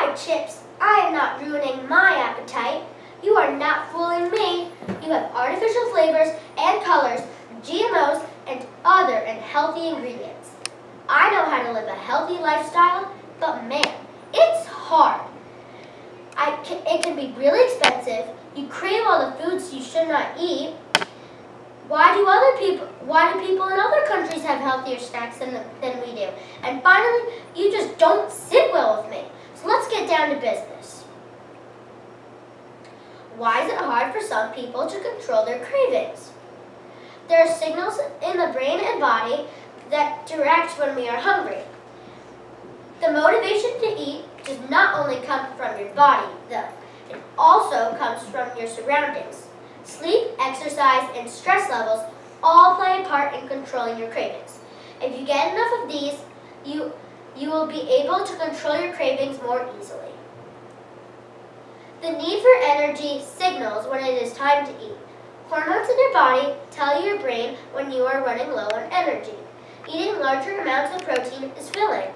fried chips. I am not ruining my appetite. You are not fooling me. You have artificial flavors and colors, GMOs, and other unhealthy ingredients. I know how to live a healthy lifestyle, but man, it's hard. It can be really expensive. You crave all the foods you should not eat. Why do people in other countries have healthier snacks than we do? And finally, you just don't sit well with me. So let's get down to business. Why is it hard for some people to control their cravings? There are signals in the brain and body that direct when we are hungry. The motivation to eat does not only come from your body, though. It also comes from your surroundings. Sleep, exercise, and stress levels all play a part in controlling your cravings. If you get enough of these, you will be able to control your cravings more easily. The need for energy signals when it is time to eat. Hormones in your body tell your brain when you are running low on energy. Eating larger amounts of protein is filling.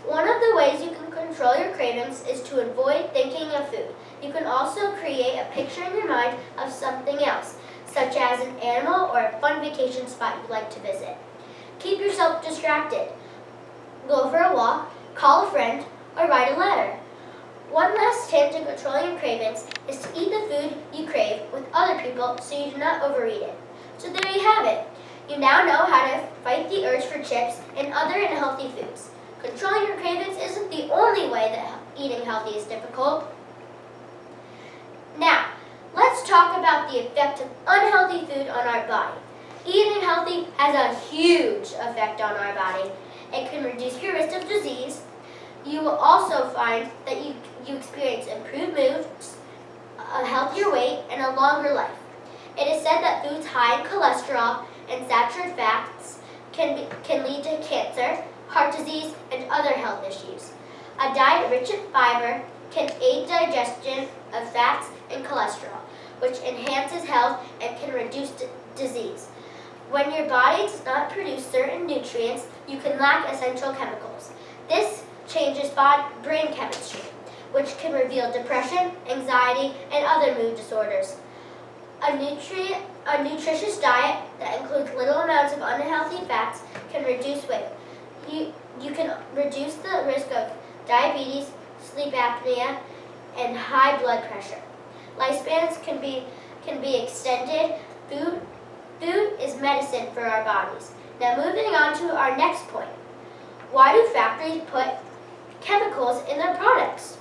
One of the ways you can control your cravings is to avoid thinking of food. You can also create a picture in your mind of something else, such as an animal or a fun vacation spot you'd like to visit. Keep yourself distracted. Go for a walk, call a friend, or write a letter. One last tip to controlling your cravings is to eat the food you crave with other people so you do not overeat it. So there you have it. You now know how to fight the urge for chips and other unhealthy foods. Controlling your cravings isn't the only way that eating healthy is difficult. Now, let's talk about the effect of unhealthy food on our body. Eating healthy has a huge effect on our body. It can reduce your risk of disease. You will also find that you experience improved moods, a healthier weight, and a longer life. It is said that foods high in cholesterol and saturated fats can lead to cancer, heart disease, and other health issues. A diet rich in fiber can aid digestion of fats and cholesterol, which enhances health and can reduce disease. When your body does not produce certain nutrients, you can lack essential chemicals. This changes brain chemistry, which can reveal depression, anxiety, and other mood disorders. A nutritious diet that includes little amounts of unhealthy fats can reduce weight. You can reduce the risk of diabetes, sleep apnea, and high blood pressure. Lifespans can be extended. Food is medicine for our bodies. Now moving on to our next point. Why do factories put chemicals in their products?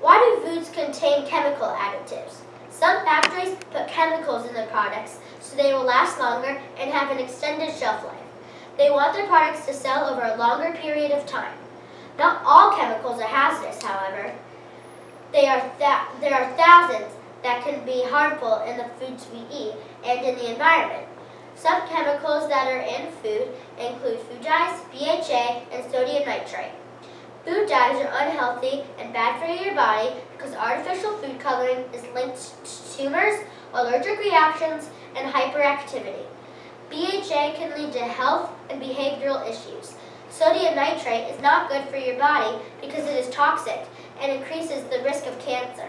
Why do foods contain chemical additives? Some factories put chemicals in their products so they will last longer and have an extended shelf life. They want their products to sell over a longer period of time. Not all chemicals are hazardous, however. There are thousands that can be harmful in the foods we eat and in the environment. Some chemicals that are in food include food dyes, BHA, and sodium nitrite. Food dyes are unhealthy and bad for your body because artificial food coloring is linked to tumors, allergic reactions, and hyperactivity. BHA can lead to health and behavioral issues. Sodium nitrite is not good for your body because it is toxic and increases the risk of cancer.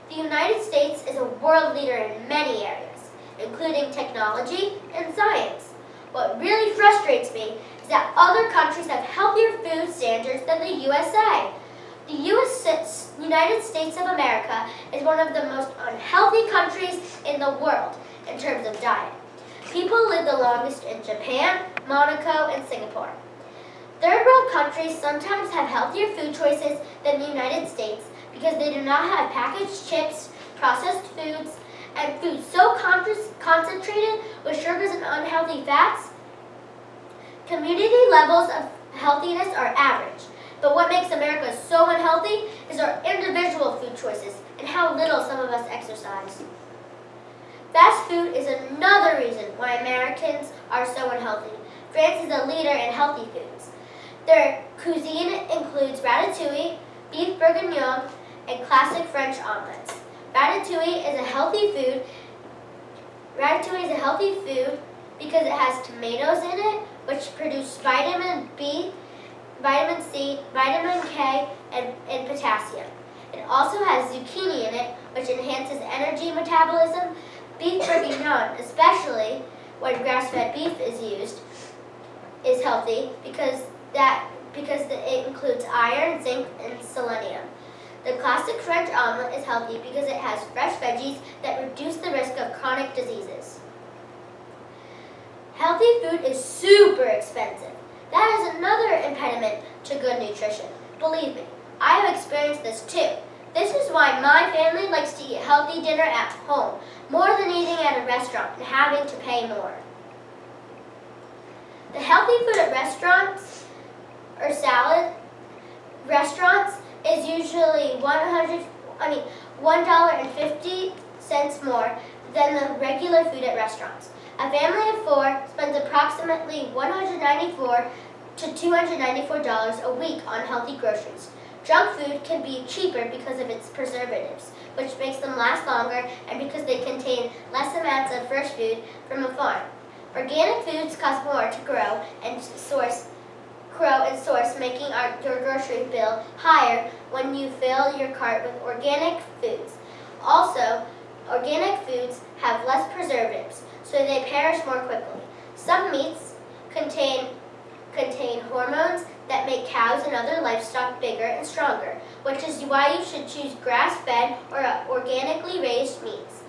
The United States is a world leader in many areas, including technology and science. What really frustrates me is that other countries have healthier food standards than the USA. The United States of America is one of the most unhealthy countries in the world in terms of diet. People live the longest in Japan, Monaco, and Singapore. Third world countries sometimes have healthier food choices than the United States because they do not have packaged chips, processed foods, and foods so concentrated with sugars and unhealthy fats. Community levels of healthiness are average, but what makes America so unhealthy is our individual food choices and how little some of us exercise. Fast food is another reason why Americans are so unhealthy. France is a leader in healthy foods. Their cuisine includes ratatouille, beef bourguignon, and classic French omelets. Ratatouille is a healthy food because it has tomatoes in it, which produce vitamin B, vitamin C, vitamin K, and potassium. It also has zucchini in it, which enhances energy metabolism. Beef bourguignon, especially when grass-fed beef is used, is healthy because it includes iron, zinc, and selenium. The classic French omelet is healthy because it has fresh veggies that reduce the risk of chronic diseases. Healthy food is super expensive. That is another impediment to good nutrition. Believe me, I have experienced this too. This is why my family likes to eat healthy dinner at home, more than eating at a restaurant and having to pay more. The healthy food at restaurants or salad restaurants is usually $1.50 more than the regular food at restaurants. A family of 4 spends approximately $194 to $294 a week on healthy groceries. Junk food can be cheaper because of its preservatives, which makes them last longer, and because they contain less amounts of fresh food from a farm. Organic foods cost more to grow and source, making your grocery bill higher when you fill your cart with organic foods. Also, organic foods have less preservatives, so they perish more quickly. Some meats contain hormones that make cows and other livestock bigger and stronger, which is why you should choose grass-fed or organically raised meats.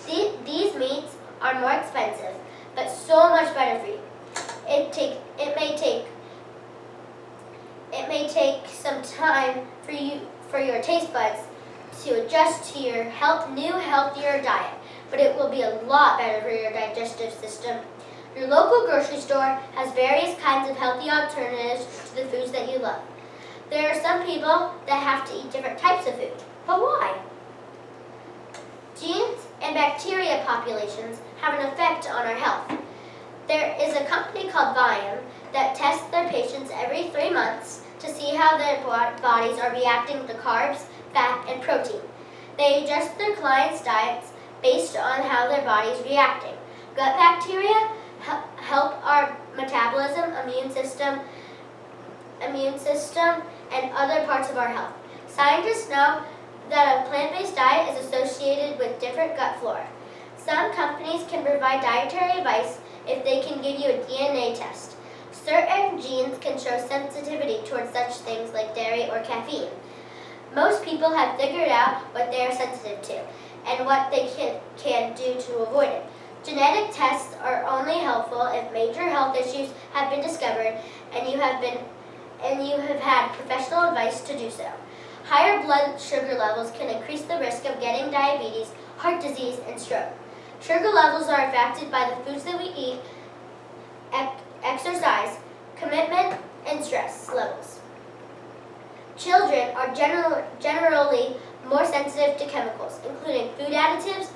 These meats are more expensive, but so much better for you. It may take some time for your taste buds to adjust to your new, healthier diet, but it will be a lot better for your digestive system. Your local grocery store has various kinds of healthy alternatives to the foods that you love. There are some people that have to eat different types of food, but why? Genes and bacteria populations have an effect on our health. There is a company called Viome that tests their patients every 3 months to see how their bodies are reacting to carbs, fat, and protein. They adjust their clients' diets based on how their body is reacting. Gut bacteria help our metabolism, immune system, and other parts of our health. Scientists know that a plant-based diet is associated with different gut flora. Some companies can provide dietary advice if they can give you a DNA test. Certain genes can show sensitivity towards such things like dairy or caffeine. Most people have figured out what they are sensitive to and what they can do to avoid it. Genetic tests are only helpful if major health issues have been discovered and you have had professional advice to do so. Higher blood sugar levels can increase the risk of getting diabetes, heart disease, and stroke. Sugar levels are affected by the foods that we eat, exercise, commitment, and stress levels. Children are generally more sensitive to chemicals, including food additives,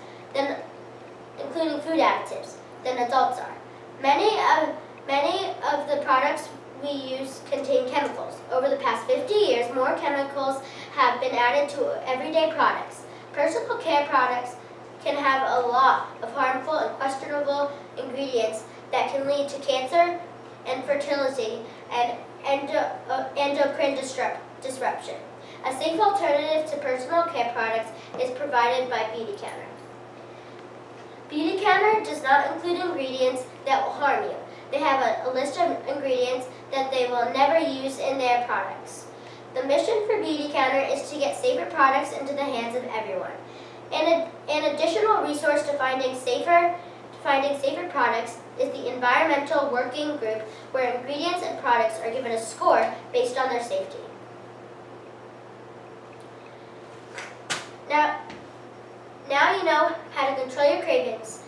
than adults are. Many of the products we use contain chemicals. Over the past 50 years, more chemicals have been added to everyday products. Personal care products can have a lot of harmful and questionable ingredients that can lead to cancer, infertility, and endocrine disruption. A safe alternative to personal care products is provided by Beautycounter. Beautycounter does not include ingredients that will harm you. They have a list of ingredients that they will never use in their products. The mission for Beautycounter is to get safer products into the hands of everyone. An additional resource to finding safer products is the Environmental Working Group, where ingredients and products are given a score based on their safety. Now you know how to control your cravings,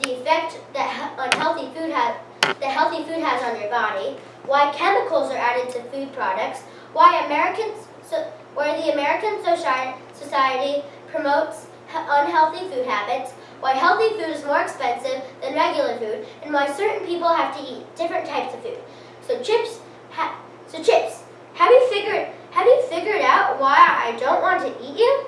the effect that healthy food has on your body, why chemicals are added to food products, why the American Society promotes unhealthy food habits, why healthy food is more expensive than regular food, and why certain people have to eat different types of food. So Chips, have you figured out why I don't want to eat you?